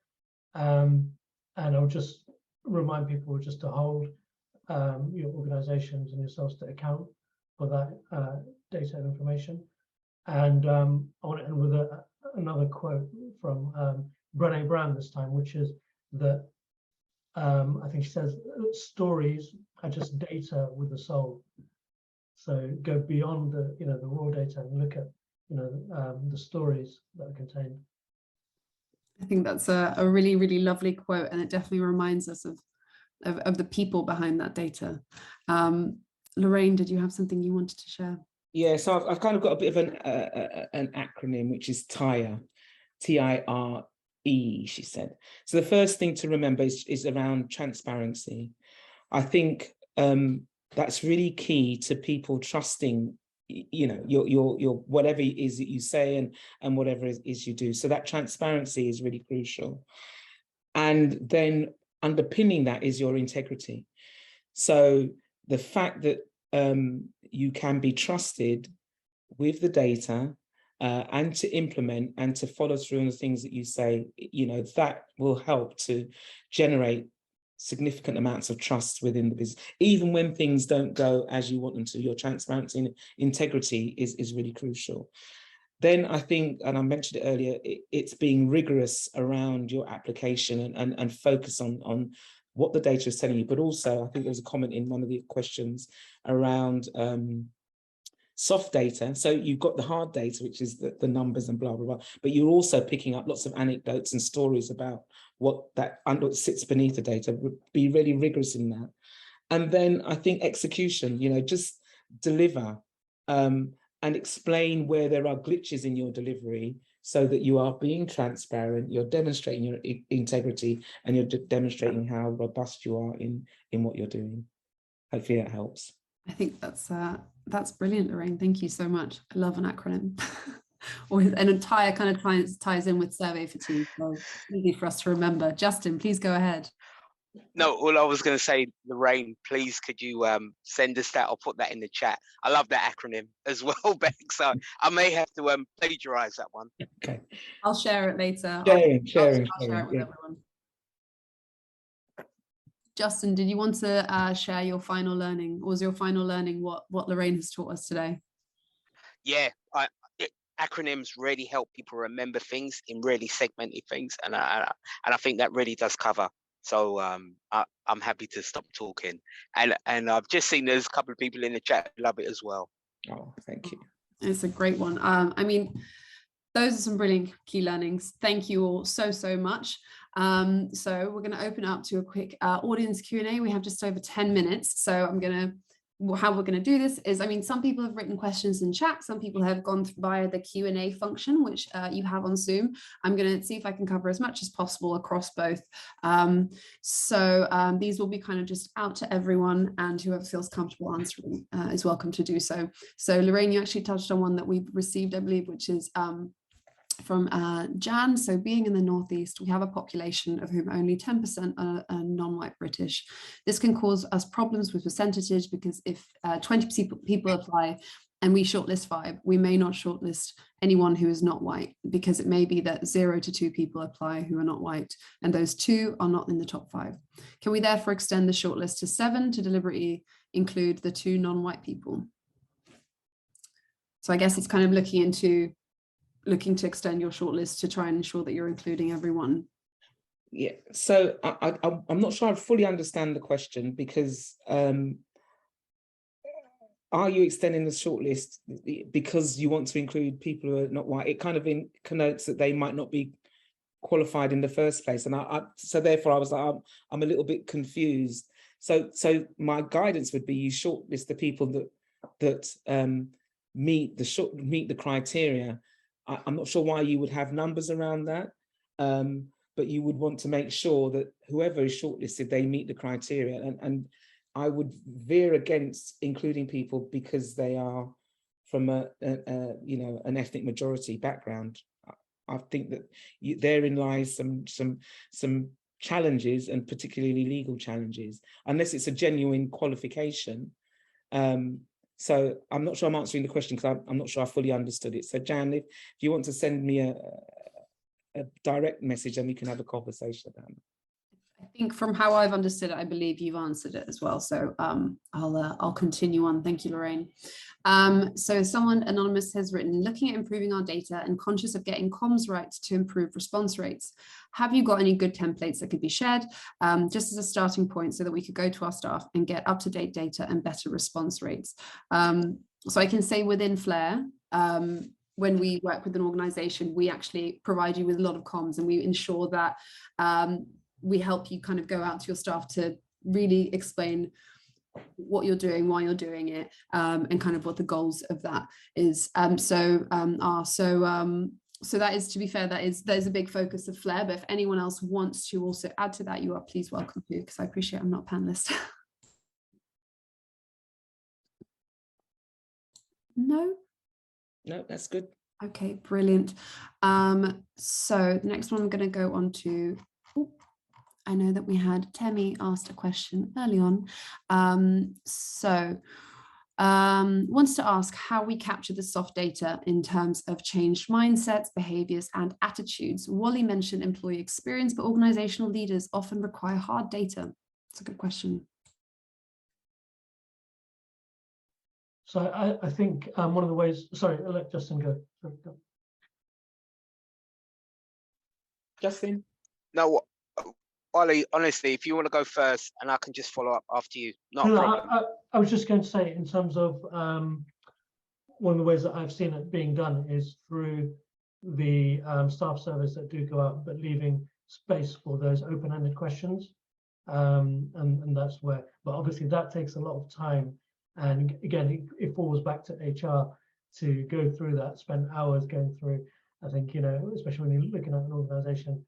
And I'll just remind people just to hold your organizations and yourselves to account for that data and information. And I want to end with another quote from Brené Brown this time, which is that I think she says, stories are just data with a soul. So go beyond the the raw data and look at the stories that are contained. I think that's a really, really lovely quote, and it definitely reminds us of the people behind that data. Lorraine, did you have something you wanted to share? Yeah, so I've kind of got a bit of an acronym, which is TIRE, T-I-R-E, she said. So the first thing to remember is around transparency. I think that's really key to people trusting you know, your whatever it is that you say and whatever it is you do. So that transparency is really crucial. And then underpinning that is your integrity. So the fact that you can be trusted with the data and to implement and to follow through on the things that you say, you know, that will help to generate significant amounts of trust within the business. Even when things don't go as you want them to, your transparency and integrity is really crucial. Then I think, and I mentioned it earlier, it's being rigorous around your application and focus on what the data is telling you. But also, I think there was a comment in one of the questions around soft data. So you've got the hard data, which is the numbers and blah, blah, blah. But you're also picking up lots of anecdotes and stories about what that sits beneath the data. Be really rigorous in that. And then I think execution, you know, just deliver and explain where there are glitches in your delivery so that you are being transparent, you're demonstrating your integrity, and you're demonstrating how robust you are in what you're doing. Hopefully that helps. I think that's brilliant, Lorraine. Thank you so much. I love an acronym. Or an entire kind of ties in with survey fatigue. So easy for us to remember. Justin, please go ahead. No, all I was going to say, Lorraine, please could you send us that or put that in the chat? I love that acronym as well, Beck. So I may have to plagiarize that one. Okay. I'll share it later. Sharing, I'll share it with everyone. Justin, did you want to share your final learning? Or was your final learning what Lorraine has taught us today? Yeah, acronyms really help people remember things in really segmented things, and I think that really does cover. So I'm happy to stop talking, and I've just seen there's a couple of people in the chat who love it as well. Oh, thank you. It's a great one. I mean, those are some brilliant key learnings. Thank you all so much. So we're going to open up to a quick audience Q&A. We have just over 10 minutes. So how we're going to do this is, I mean, some people have written questions in chat. Some people have gone via the Q&A function, which you have on Zoom. I'm going to see if I can cover as much as possible across both. These will be kind of just out to everyone, and whoever feels comfortable answering is welcome to do so. So Lorraine, you actually touched on one that we've received, I believe, which is from Jan. So being in the Northeast, we have a population of whom only 10% are non-white British. This can cause us problems with percentages, because if 20 people apply and we shortlist 5, we may not shortlist anyone who is not white, because it may be that 0 to 2 people apply who are not white, and those 2 are not in the top 5. Can we therefore extend the shortlist to 7 to deliberately include the 2 non-white people? So I guess it's kind of looking to extend your shortlist to try and ensure that you're including everyone. Yeah, so I'm not sure I fully understand the question, because are you extending the shortlist because you want to include people who are not white? It kind of connotes that they might not be qualified in the first place, and so therefore I was like, I'm a little bit confused. So my guidance would be you shortlist the people that meet the criteria. I'm not sure why you would have numbers around that, but you would want to make sure that whoever is shortlisted, they meet the criteria. And I would veer against including people because they are from an ethnic majority background. I think that therein lies some challenges, and particularly legal challenges, unless it's a genuine qualification. So I'm not sure I'm answering the question, because I'm not sure I fully understood it. So Jan, if you want to send me a direct message, then we can have a conversation about it. I think from how I've understood it, I believe you've answered it as well. So I'll continue on. Thank you, Lorraine. So someone anonymous has written, looking at improving our data and conscious of getting comms right to improve response rates. Have you got any good templates that could be shared just as a starting point, so that we could go to our staff and get up-to-date data and better response rates? So I can say within Flare, when we work with an organization, we actually provide you with a lot of comms, and we ensure that we help you kind of go out to your staff to really explain what you're doing, why you're doing it, and kind of what the goals of that is. So that is, to be fair, there's a big focus of Flare, but if anyone else wants to also add to that, you are please welcome to, because I appreciate I'm not a panelist. No? No, that's good. Okay, brilliant. So the next one I'm going to go on to, I know that we had Temi asked a question early on. Wants to ask how we capture the soft data in terms of changed mindsets, behaviors, and attitudes. Wally mentioned employee experience, but organizational leaders often require hard data. It's a good question. So I think one of the ways, sorry, I'll let Justin go. Sorry, go. Justin? No, Ollie, honestly, if you want to go first and I can just follow up after you, not a No, problem. I was just going to say, in terms of one of the ways that I've seen it being done is through the staff surveys that do go out, but leaving space for those open-ended questions. And that's where, but obviously that takes a lot of time. And again, it falls back to HR to go through that, spend hours going through. I think, you know, especially when you're looking at an organization,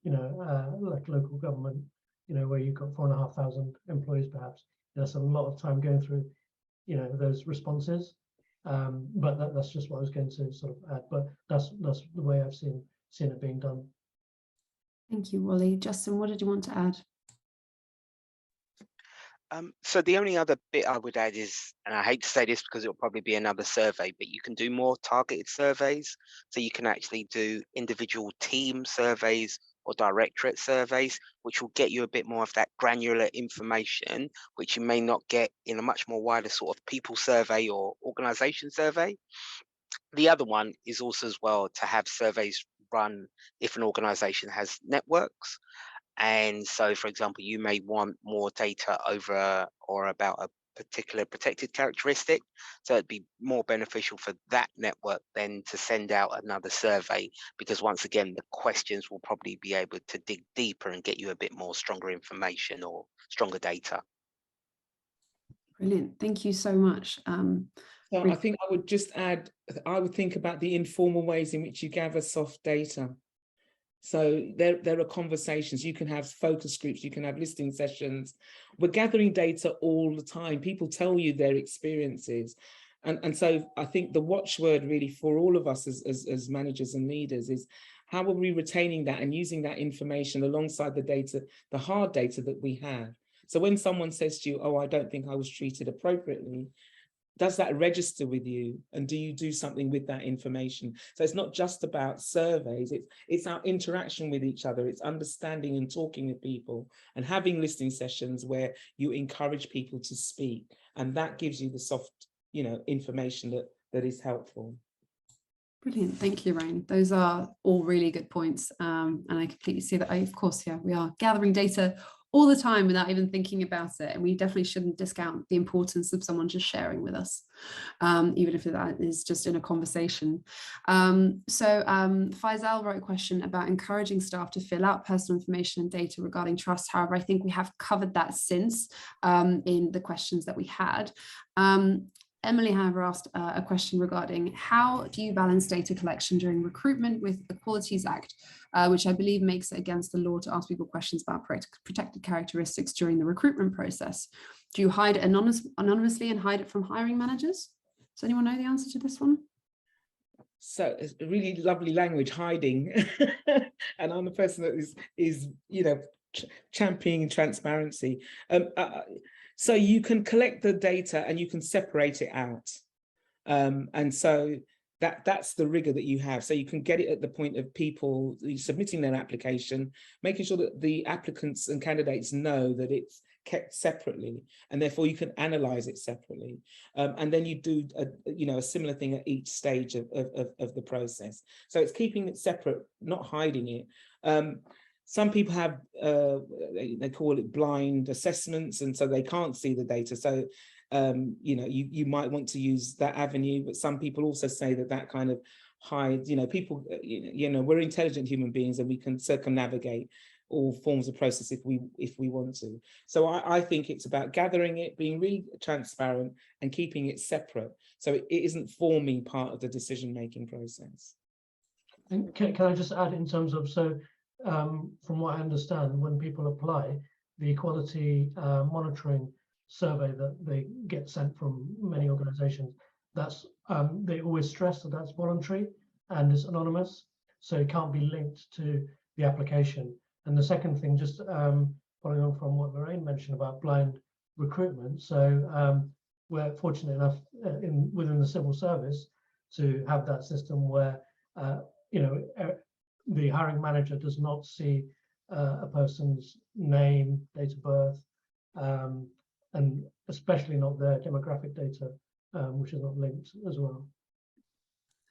you know, like local government, you know, where you've got 4,500 employees, perhaps, that's a lot of time going through, you know, those responses. But that's just what I was going to sort of add. But that's the way I've seen it being done. Thank you, Wally. Justin, what did you want to add? So the only other bit I would add is, and I hate to say this because it'll probably be another survey, but you can do more targeted surveys. So you can actually do individual team surveys or directorate surveys, which will get you a bit more of that granular information, which you may not get in a much more wider sort of people survey or organization survey. The other one is also as well to have surveys run if an organization has networks. And so, for example, you may want more data over or about a particular protected characteristic. So it'd be more beneficial for that network than to send out another survey, because once again, the questions will probably be able to dig deeper and get you a bit more stronger information or stronger data. Brilliant. Thank you so much. So I think I would just add, I would think about the informal ways in which you gather soft data. So there are conversations, you can have focus groups, you can have listening sessions. We're gathering data all the time. People tell you their experiences. And so I think the watchword really for all of us as managers and leaders is, how are we retaining that and using that information alongside the data, the hard data that we have? So when someone says to you, oh, I don't think I was treated appropriately, does that register with you, and do you do something with that information? So it's not just about surveys, it's our interaction with each other, it's understanding and talking with people and having listening sessions where you encourage people to speak, and that gives you the soft, you know, information that is helpful. Brilliant. Thank you, Rain. Those are all really good points. And I completely see that. Of course, yeah, we are gathering data all the time without even thinking about it. And we definitely shouldn't discount the importance of someone just sharing with us, even if that is just in a conversation. Faisal wrote a question about encouraging staff to fill out personal information and data regarding trust. However, I think we have covered that since in the questions that we had. Emily, however, asked a question regarding how do you balance data collection during recruitment with the Qualities Act, which I believe makes it against the law to ask people questions about protected characteristics during the recruitment process. Do you hide it anonymously and hide it from hiring managers? Does anyone know the answer to this one? So it's a really lovely language, hiding. And I'm the person that is you know, championing transparency. So you can collect the data and you can separate it out. And so that's the rigor that you have. So you can get it at the point of people submitting their application, making sure that the applicants and candidates know that it's kept separately, and therefore you can analyze it separately. And then you do a similar thing at each stage of the process. So it's keeping it separate, not hiding it. Some people have, they call it blind assessments, and so they can't see the data. So, you might want to use that avenue, but some people also say that kind of hides, people, we're intelligent human beings and we can circumnavigate all forms of process if we want to. So I think it's about gathering it, being really transparent and keeping it separate, so it isn't forming part of the decision-making process. And can I just add in terms of, from what I understand, when people apply, the quality monitoring survey that they get sent from many organizations, that's they always stress that that's voluntary and it's anonymous, so it can't be linked to the application. And the second thing, just following on from what Lorraine mentioned about blind recruitment, so we're fortunate enough within the civil service to have that system where the hiring manager does not see a person's name, date of birth, and especially not their demographic data, which is not linked as well.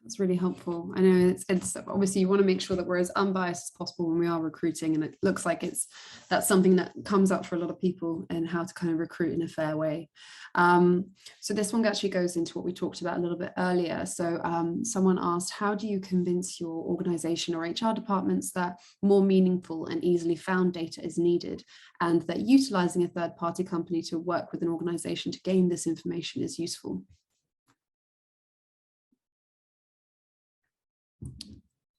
That's really helpful. I know it's obviously you want to make sure that we're as unbiased as possible when we are recruiting, and it looks like that's something that comes up for a lot of people, and how to kind of recruit in a fair way. So this one actually goes into what we talked about a little bit earlier. So someone asked, how do you convince your organization or HR departments that more meaningful and easily found data is needed, and that utilizing a third-party company to work with an organization to gain this information is useful?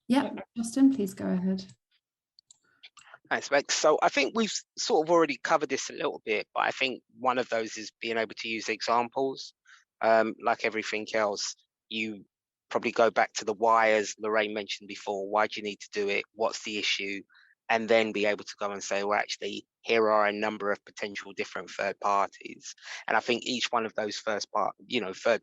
Yeah, Justin, please go ahead. Thanks, Bex. So I think we've sort of already covered this a little bit, but I think one of those is being able to use examples. Like everything else, you probably go back to the why, as Lorraine mentioned before. Why do you need to do it? What's the issue? And then be able to go and say, well, actually, here are a number of potential different third parties. And I think each one of those third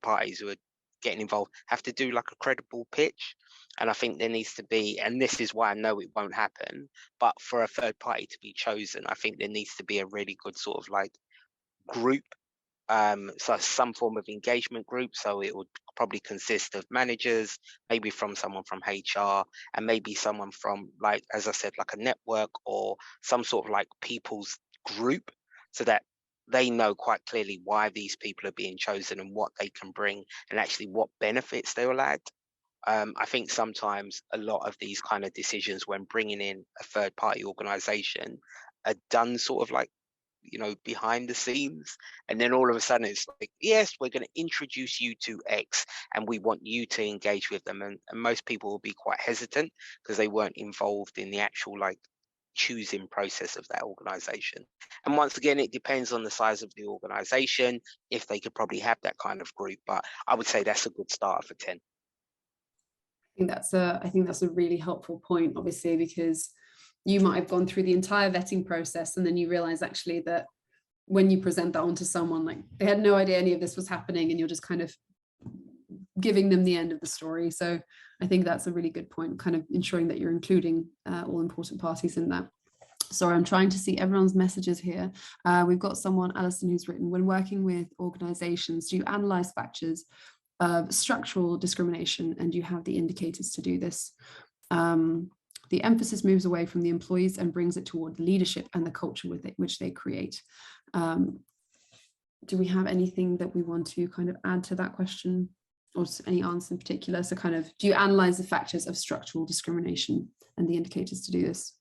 parties who are getting involved have to do like a credible pitch. And I think there needs to be, and this is why I know it won't happen, but for a third party to be chosen, I think there needs to be a really good sort of like group, so some form of engagement group. So it would probably consist of managers, maybe from someone from HR, and maybe someone from, like, as I said, like a network or some sort of like people's group, so that they know quite clearly why these people are being chosen and what they can bring and actually what benefits they will add. I think sometimes a lot of these kind of decisions when bringing in a third party organization are done sort of like, behind the scenes. And then all of a sudden it's like, yes, we're going to introduce you to X and we want you to engage with them. And most people will be quite hesitant because they weren't involved in the actual like choosing process of that organization. And once again, it depends on the size of the organization, if they could probably have that kind of group. But I would say that's a good start for 10. I think that's a really helpful point, obviously, because you might have gone through the entire vetting process and then you realize actually that when you present that onto someone, like they had no idea any of this was happening, and you're just kind of giving them the end of the story. So I think that's a really good point, kind of ensuring that you're including all important parties in that. Sorry, I'm trying to see everyone's messages here. We've got someone, Alison, who's written, when working with organizations, do you analyze factors of structural discrimination, and you have the indicators to do this? The emphasis moves away from the employees and brings it toward the leadership and the culture with it, which they create. Do we have anything that we want to kind of add to that question, or any answer in particular? So kind of, do you analyze the factors of structural discrimination and the indicators to do this?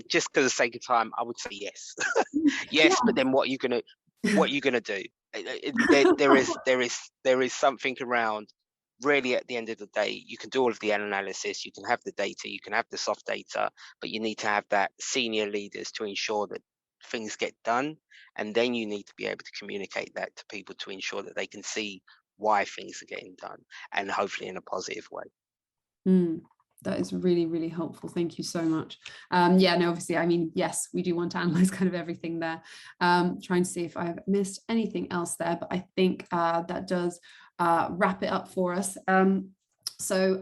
Just for the sake of time, I would say yes. Yes, yeah. But then what are you gonna do? There is something around. Really, at the end of the day, you can do all of the analysis, you can have the data, you can have the soft data, but you need to have that senior leaders to ensure that things get done, and then you need to be able to communicate that to people to ensure that they can see why things are getting done, and hopefully in a positive way. That is really, really helpful. Thank you so much. Yeah, no, obviously, I mean, yes, we do want to analyze kind of everything there. Trying to see if I've missed anything else there, but I think that does wrap it up for us. So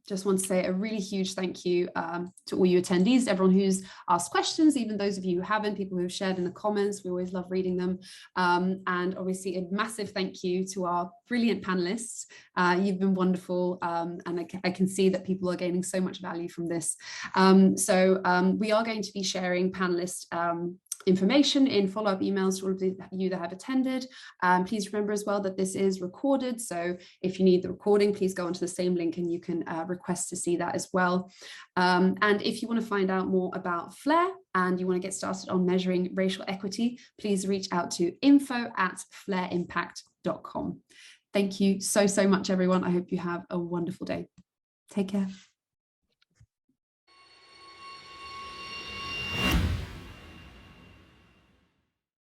just want to say a really huge thank you to all you attendees, everyone who's asked questions, even those of you who haven't, people who've shared in the comments. We always love reading them. And obviously a massive thank you to our brilliant panelists. You've been wonderful, and I can see that people are gaining so much value from this. So we are going to be sharing panelist information in follow-up emails to all of you that have attended. Please remember as well that this is recorded, so if you need the recording, please go onto the same link and you can request to see that as well. And if you want to find out more about FLAIR and you want to get started on measuring racial equity, please reach out to info@flaireimpact.com. Thank you so much, everyone. I hope you have a wonderful day. Take care.